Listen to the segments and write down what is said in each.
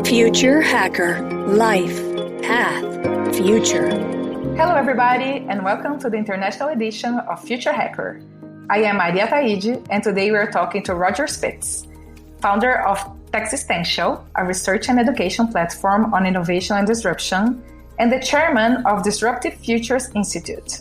Future Hacker. Life. Path. Future. Hello everybody and welcome to the international edition of Future Hacker. I am Maria Taide and today we are talking to Roger Spitz, founder of Texistential, a research and education platform on innovation and disruption, and the chairman of Disruptive Futures Institute.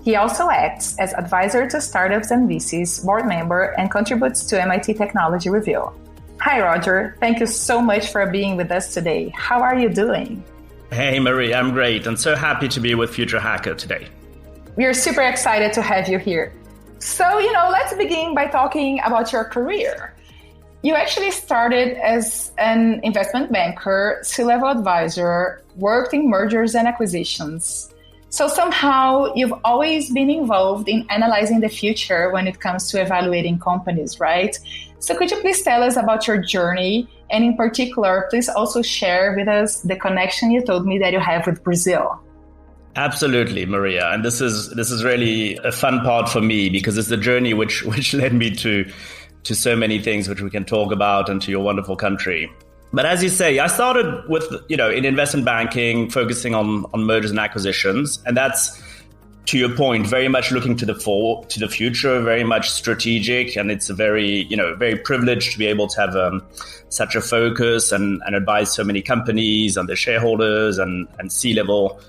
He also acts as advisor to startups and VCs, board member, and contributes to MIT Technology Review. Hi, Roger. Thank you so much for being with us today. How are you doing? Hey, Marie. I'm great and so happy to be with Future Hacker today. We are super excited to have you here. So, let's begin by talking about your career. You actually started as an investment banker, C-level advisor, worked in mergers and acquisitions. So somehow you've always been involved in analyzing the future when it comes to evaluating companies, right? So could you please tell us about your journey? And in particular, please also share with us the connection you told me that you have with Brazil. Absolutely, Maria. And this is really a fun part for me because it's the journey which led me to so many things which we can talk about and to your wonderful country. But as you say, I started with, in investment banking, focusing on mergers and acquisitions. And that's, to your point, very much looking to the future, very much strategic. And it's a very privileged to be able to have such a focus and advise so many companies and their shareholders and C-level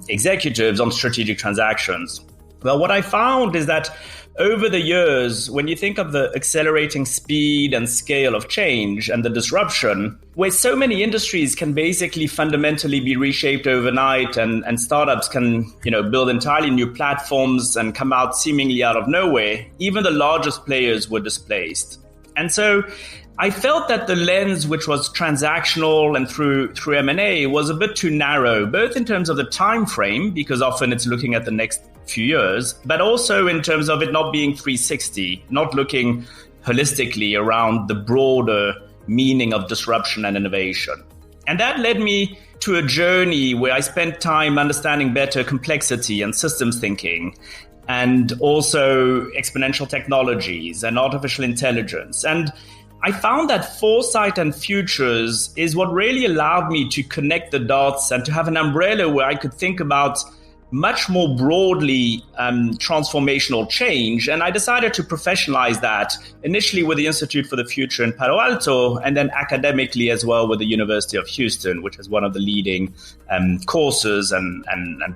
executives on strategic transactions. Well, what I found is that over the years, when you think of the accelerating speed and scale of change and the disruption, where so many industries can basically fundamentally be reshaped overnight and startups can, build entirely new platforms and come out seemingly out of nowhere, even the largest players were displaced. And so I felt that the lens, which was transactional and through M&A, was a bit too narrow, both in terms of the time frame, because often it's looking at the next few years, but also in terms of it not being 360, not looking holistically around the broader meaning of disruption and innovation. And that led me to a journey where I spent time understanding better complexity and systems thinking, and also exponential technologies and artificial intelligence. And I found that foresight and futures is what really allowed me to connect the dots and to have an umbrella where I could think about much more broadly transformational change. And I decided to professionalize that initially with the Institute for the Future in Palo Alto, and then academically as well with the University of Houston, which is one of the leading courses and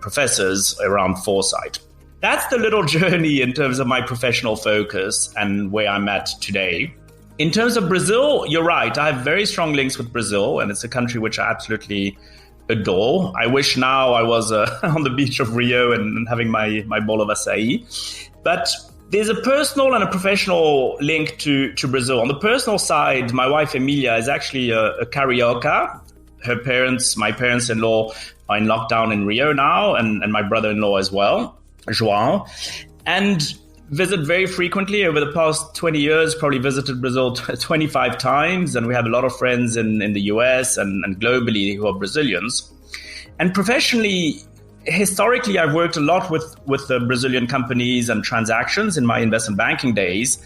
professors around foresight. That's the little journey in terms of my professional focus and where I'm at today. In terms of Brazil, you're right. I have very strong links with Brazil, and it's a country which I absolutely adore. I wish now I was on the beach of Rio and having my bowl of acai. But there's a personal and a professional link to Brazil. On the personal side, my wife Emilia is actually a carioca. My parents-in-law are in lockdown in Rio now, and my brother-in-law as well, João. And visit very frequently over the past 20 years, probably visited Brazil 25 times. And we have a lot of friends in the US and globally who are Brazilians. And professionally, historically, I've worked a lot with the Brazilian companies and transactions in my investment banking days.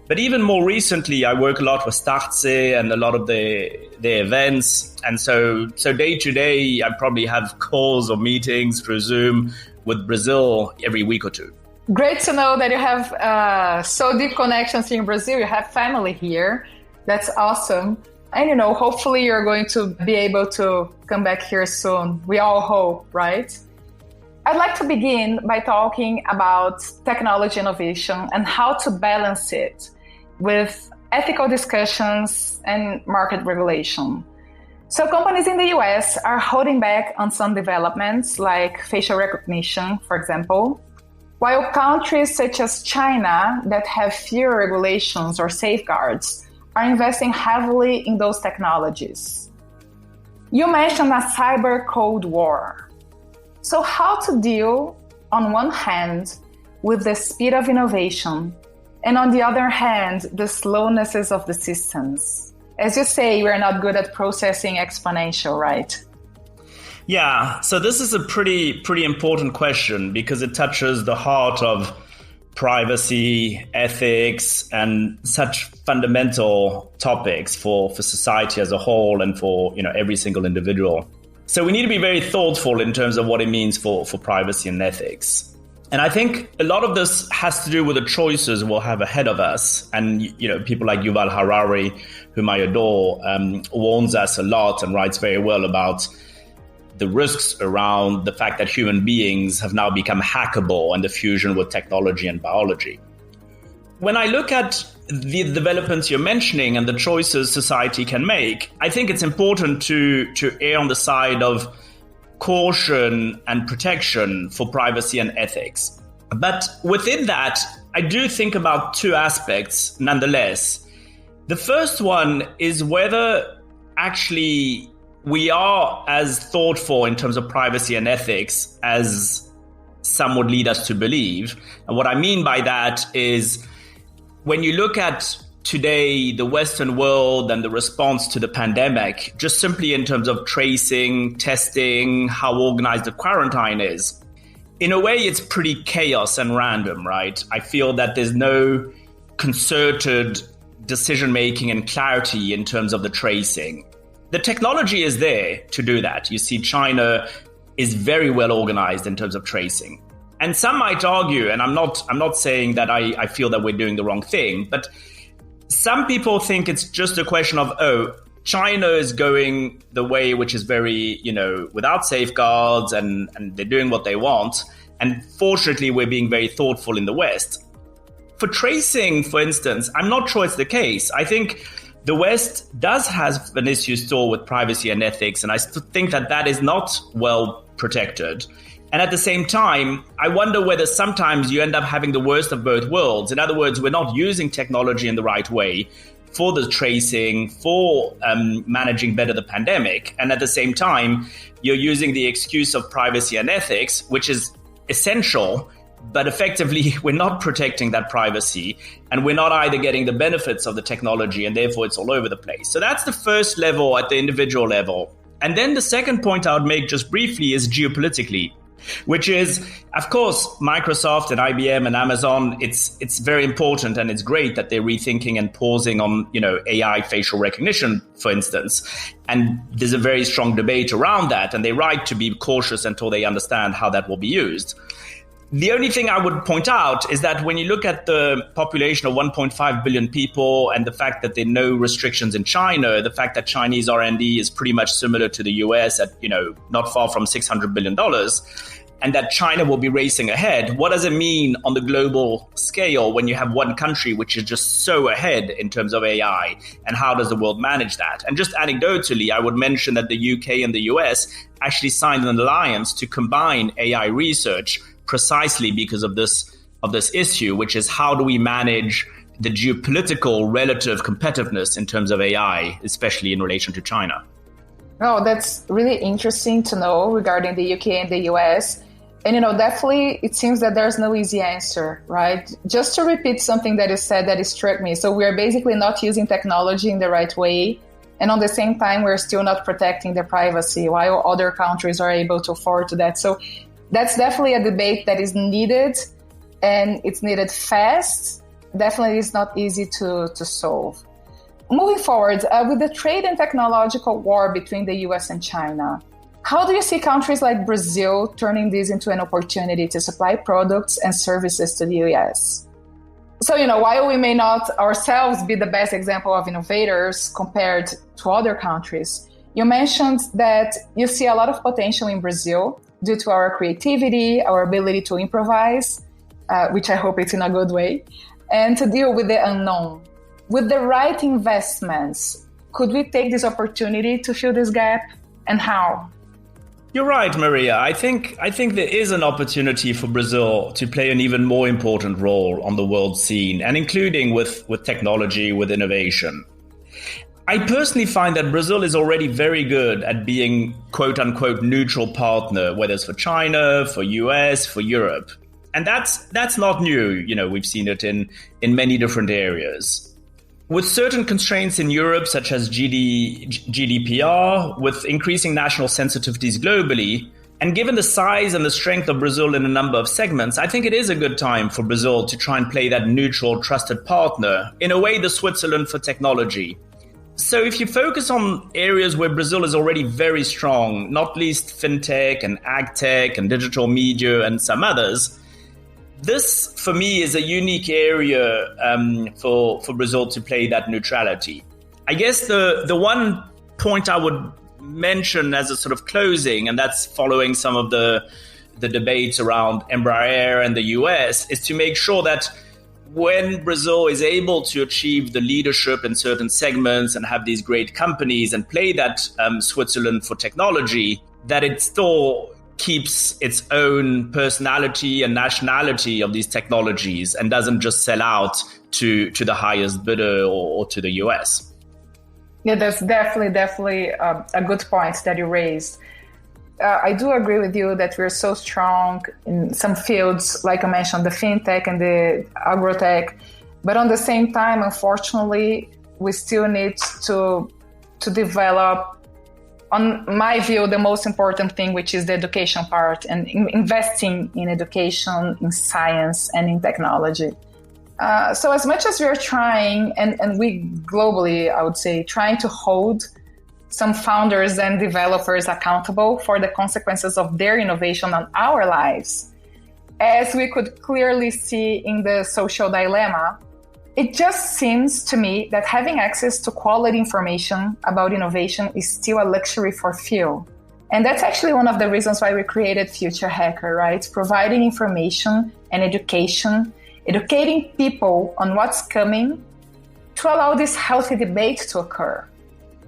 But even more recently, I work a lot with Startse and a lot of their events. And so day to day, I probably have calls or meetings through Zoom with Brazil every week or two. Great to know that you have so deep connections in Brazil. You have family here. That's awesome. And, hopefully you're going to be able to come back here soon. We all hope, right? I'd like to begin by talking about technology innovation and how to balance it with ethical discussions and market regulation. So companies in the US are holding back on some developments like facial recognition, for example, while countries such as China that have fewer regulations or safeguards are investing heavily in those technologies. You mentioned a cyber cold war. So how to deal, on one hand, with the speed of innovation, and on the other hand, the slownesses of the systems? As you say, we're not good at processing exponential, right? Yeah, so this is a pretty important question because it touches the heart of privacy, ethics, and such fundamental topics for society as a whole and for every single individual. So we need to be very thoughtful in terms of what it means for privacy and ethics. And I think a lot of this has to do with the choices we'll have ahead of us. And, people like Yuval Harari, whom I adore, warns us a lot and writes very well about the risks around the fact that human beings have now become hackable and the fusion with technology and biology. When I look at the developments you're mentioning and the choices society can make, I think it's important to err on the side of caution and protection for privacy and ethics. But within that, I do think about two aspects nonetheless. The first one is whether actually we are as thoughtful in terms of privacy and ethics as some would lead us to believe. And what I mean by that is when you look at today, the Western world and the response to the pandemic, just simply in terms of tracing, testing, how organized the quarantine is, in a way, it's pretty chaos and random, right? I feel that there's no concerted decision-making and clarity in terms of the tracing. The technology is there to do that. You see, China is very well organized in terms of tracing. And some might argue, and I'm not saying that I feel that we're doing the wrong thing, but some people think it's just a question of, China is going the way which is very, without safeguards and they're doing what they want. And fortunately, we're being very thoughtful in the West. For tracing, for instance, I'm not sure it's the case. I think the West does have an issue still with privacy and ethics, and I still think that is not well protected. And at the same time, I wonder whether sometimes you end up having the worst of both worlds. In other words, we're not using technology in the right way for the tracing, for managing better the pandemic. And at the same time, you're using the excuse of privacy and ethics, which is essential, but effectively we're not protecting that privacy, and we're not either getting the benefits of the technology, and therefore it's all over the place. So that's the first level at the individual level. And then the second point I would make just briefly is geopolitically, which is, of course, Microsoft and IBM and Amazon, it's very important and it's great that they're rethinking and pausing on, AI facial recognition, for instance. And there's a very strong debate around that, and they're right to be cautious until they understand how that will be used. The only thing I would point out is that when you look at the population of 1.5 billion people and the fact that there are no restrictions in China, the fact that Chinese R&D is pretty much similar to the US at, not far from $600 billion, and that China will be racing ahead, what does it mean on the global scale when you have one country which is just so ahead in terms of AI? And how does the world manage that? And just anecdotally, I would mention that the UK and the US actually signed an alliance to combine AI research precisely because of this issue, which is how do we manage the geopolitical relative competitiveness in terms of AI, especially in relation to China. Oh, that's really interesting to know regarding the UK and the US. And, definitely it seems that there's no easy answer, right? Just to repeat something that you said that struck me. So we are basically not using technology in the right way. And on the same time, we're still not protecting the privacy while other countries are able to afford to that. So that's definitely a debate that is needed, and it's needed fast. Definitely it's not easy to solve. Moving forward, with the trade and technological war between the US and China, how do you see countries like Brazil turning this into an opportunity to supply products and services to the US? So, while we may not ourselves be the best example of innovators compared to other countries, you mentioned that you see a lot of potential in Brazil due to our creativity, our ability to improvise, which I hope it's in a good way, and to deal with the unknown. With the right investments, could we take this opportunity to fill this gap, and how? You're right, Maria. I think there is an opportunity for Brazil to play an even more important role on the world scene, and including with technology, with innovation. I personally find that Brazil is already very good at being quote unquote neutral partner, whether it's for China, for US, for Europe. And that's not new. We've seen it in many different areas. With certain constraints in Europe, such as GDPR, with increasing national sensitivities globally, And given the size and the strength of Brazil in a number of segments, I think it is a good time for Brazil to try and play that neutral, trusted partner, in a way the Switzerland for technology. So if you focus on areas where Brazil is already very strong, not least fintech and agtech and digital media and some others, this for me is a unique area for Brazil to play that neutrality. I guess the one point I would mention as a sort of closing, and that's following some of the debates around Embraer and the US, is to make sure that when Brazil is able to achieve the leadership in certain segments and have these great companies and play that Switzerland for technology, that it still keeps its own personality and nationality of these technologies and doesn't just sell out to the highest bidder or to the US. Yeah, that's definitely a good point that you raised. I do agree with you that we're so strong in some fields, like I mentioned, the fintech and the agrotech. But on the same time, unfortunately, we still need to develop, on my view, the most important thing, which is the education part and investing in education, in science, and in technology. So as much as we are trying, and we globally, I would say, trying to hold some founders and developers accountable for the consequences of their innovation on our lives, as we could clearly see in the social dilemma, it just seems to me that having access to quality information about innovation is still a luxury for few. And that's actually one of the reasons why we created Future Hacker, right? Providing information and education, educating people on what's coming to allow this healthy debate to occur,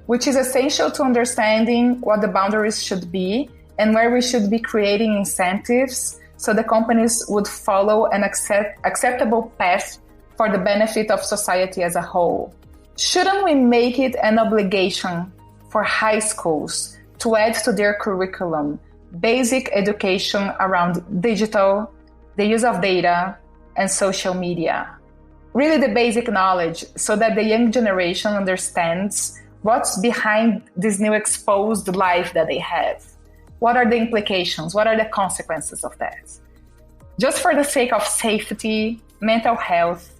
which is essential to understanding what the boundaries should be and where we should be creating incentives so the companies would follow an acceptable path for the benefit of society as a whole. Shouldn't we make it an obligation for high schools to add to their curriculum basic education around digital, the use of data, and social media? Really the basic knowledge so that the young generation understands what's behind this new exposed life that they have. What are the implications? What are the consequences of that? Just for the sake of safety, mental health,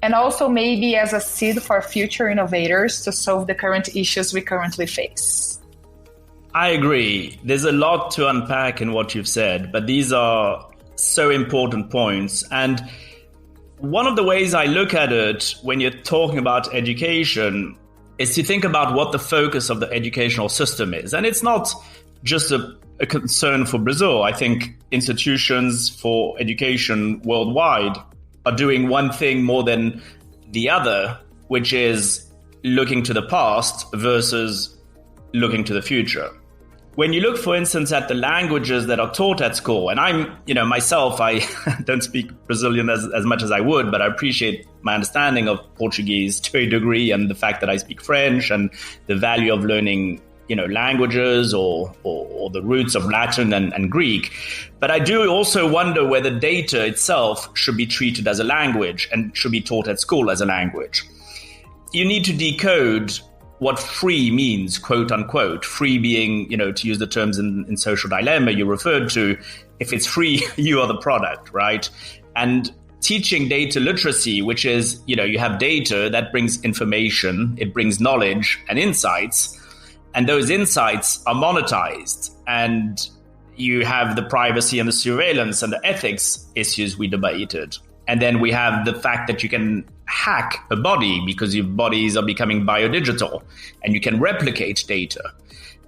and also maybe as a seed for future innovators to solve the current issues we currently face. I agree. There's a lot to unpack in what you've said, but these are so important points. And one of the ways I look at it when you're talking about education is to think about what the focus of the educational system is. And it's not just a concern for Brazil. I think institutions for education worldwide are doing one thing more than the other, which is looking to the past versus looking to the future. When you look, for instance, at the languages that are taught at school, and I'm, myself, I don't speak Brazilian as much as I would, but I appreciate my understanding of Portuguese to a degree, and the fact that I speak French and the value of learning, languages or the roots of Latin and Greek. But I do also wonder whether data itself should be treated as a language and should be taught at school as a language. You need to decode what free means, quote unquote, free being, to use the terms in Social Dilemma you referred to, if it's free, you are the product, right? And teaching data literacy, which is, you have data that brings information, it brings knowledge and insights, and those insights are monetized. And you have the privacy and the surveillance and the ethics issues we debated. And then we have the fact that you can hack a body because your bodies are becoming biodigital and you can replicate data.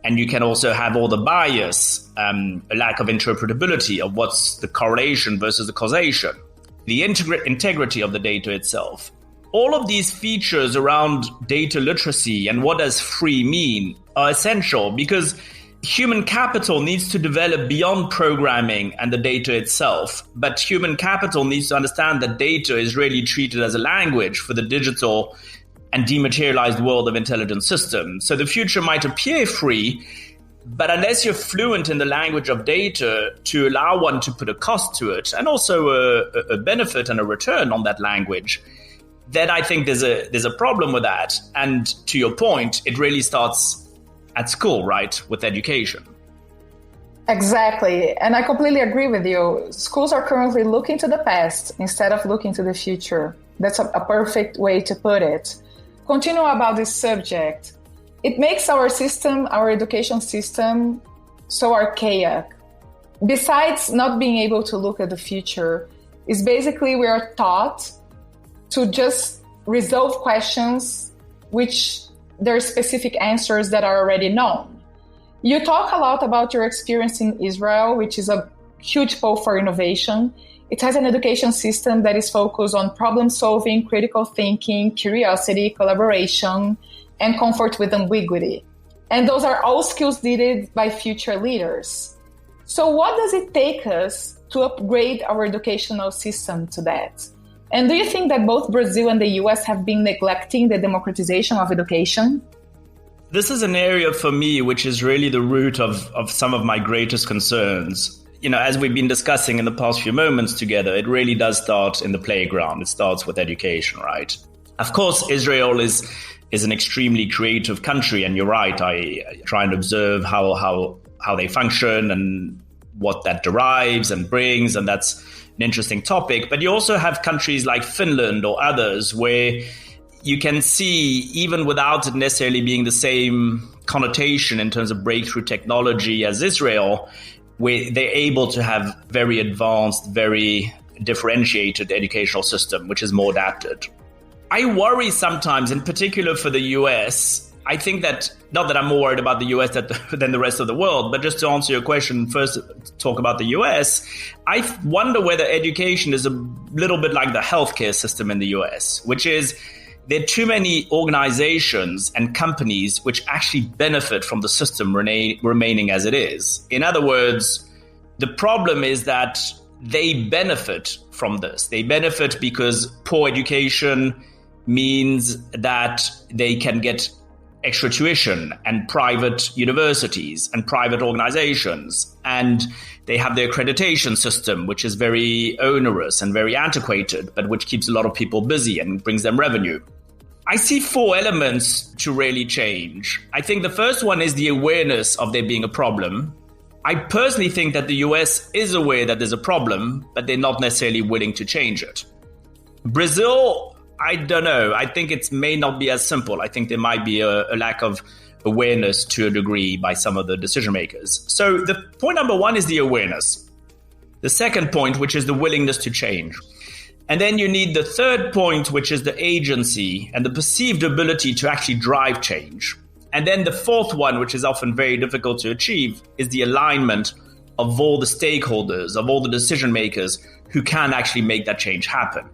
And you can also have all the bias, a lack of interpretability of what's the correlation versus the causation, the integrity of the data itself. All of these features around data literacy and what does free mean are essential because human capital needs to develop beyond programming and the data itself. But human capital needs to understand that data is really treated as a language for the digital and dematerialized world of intelligent systems. So the future might appear free, but unless you're fluent in the language of data to allow one to put a cost to it and also a benefit and a return on that language, then I think there's a problem with that. And to your point, it really starts at school, right, with education. Exactly. And I completely agree with you. Schools are currently looking to the past instead of looking to the future. That's a perfect way to put it. Continue about this subject. It makes our system, our education system, so archaic. Besides not being able to look at the future, is basically we are taught to just resolve questions which there are specific answers that are already known. You talk a lot about your experience in Israel, which is a huge pull for innovation. It has an education system that is focused on problem solving, critical thinking, curiosity, collaboration, and comfort with ambiguity. And those are all skills needed by future leaders. So what does it take us to upgrade our educational system to that? And do you think that both Brazil and the US have been neglecting the democratization of education? This is an area for me which is really the root of some of my greatest concerns. You know, as we've been discussing in the past few moments together, it really does start in the playground. It starts with education, right? Of course, Israel is an extremely creative country, and you're right. I try and observe how they function and what that derives and brings, and that's an interesting topic. But you also have countries like Finland or others where you can see, even without it necessarily being the same connotation in terms of breakthrough technology as Israel, where they're able to have very advanced, very differentiated educational system, which is more adapted. I worry sometimes, in particular for the US. I think that, not that I'm more worried about the US than the rest of the world, but just to answer your question, first talk about the US, I wonder whether education is a little bit like the healthcare system in the US, which is there are too many organizations and companies which actually benefit from the system remaining as it is. In other words, the problem is that they benefit from this. They benefit because poor education means that they can get extra tuition and private universities and private organizations. And they have their accreditation system, which is very onerous and very antiquated, but which keeps a lot of people busy and brings them revenue. I see four elements to really change. I think the first one is the awareness of there being a problem. I personally think that the US is aware that there's a problem, but they're not necessarily willing to change it. Brazil, I don't know. I think it may not be as simple. I think there might be a lack of awareness to a degree by some of the decision makers. So the point number one is the awareness. The second point, which is the willingness to change. And then you need the third point, which is the agency and the perceived ability to actually drive change. And then the fourth one, which is often very difficult to achieve, is the alignment of all the stakeholders, of all the decision makers who can actually make that change happen.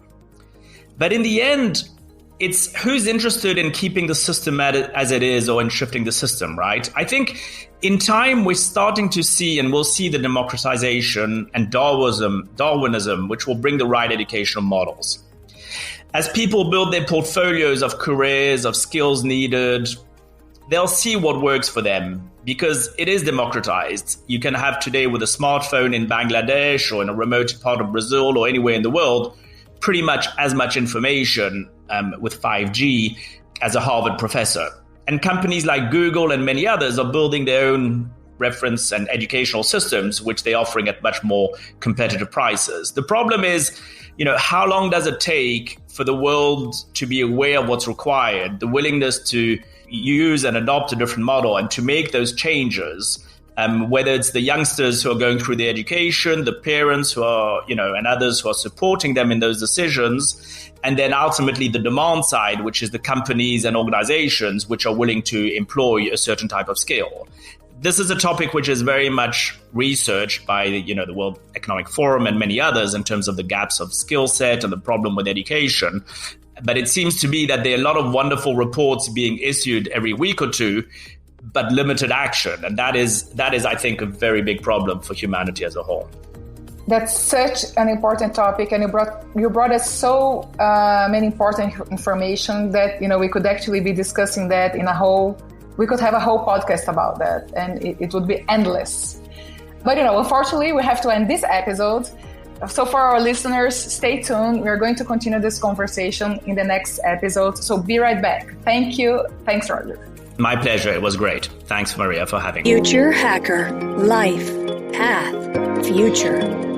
But in the end, it's who's interested in keeping the system as it is or in shifting the system, right? I think in time, we're starting to see, and we'll see the democratization and Darwinism, which will bring the right educational models. As people build their portfolios of careers, of skills needed, they'll see what works for them because it is democratized. You can have today with a smartphone in Bangladesh or in a remote part of Brazil or anywhere in the world, pretty much as much information with 5G as a Harvard professor. And companies like Google and many others are building their own reference and educational systems, which they're offering at much more competitive prices. The problem is, how long does it take for the world to be aware of what's required, the willingness to use and adopt a different model and to make those changes, whether it's the youngsters who are going through the education, the parents who are, and others who are supporting them in those decisions, and then ultimately the demand side, which is the companies and organizations which are willing to employ a certain type of skill. This is a topic which is very much researched by the World Economic Forum and many others in terms of the gaps of skill set and the problem with education. But it seems to be that there are a lot of wonderful reports being issued every week or two, but limited action. And that is, I think, a very big problem for humanity as a whole. That's such an important topic, and you brought us so many important information that we could actually be discussing that we could have a whole podcast about that, and it would be endless. But unfortunately, we have to end this episode. So for our listeners, stay tuned. We're going to continue this conversation in the next episode. So be right back. Thank you. Thanks, Roger. My pleasure. It was great. Thanks, Maria, for having me. Future Hacker. Life. path, future.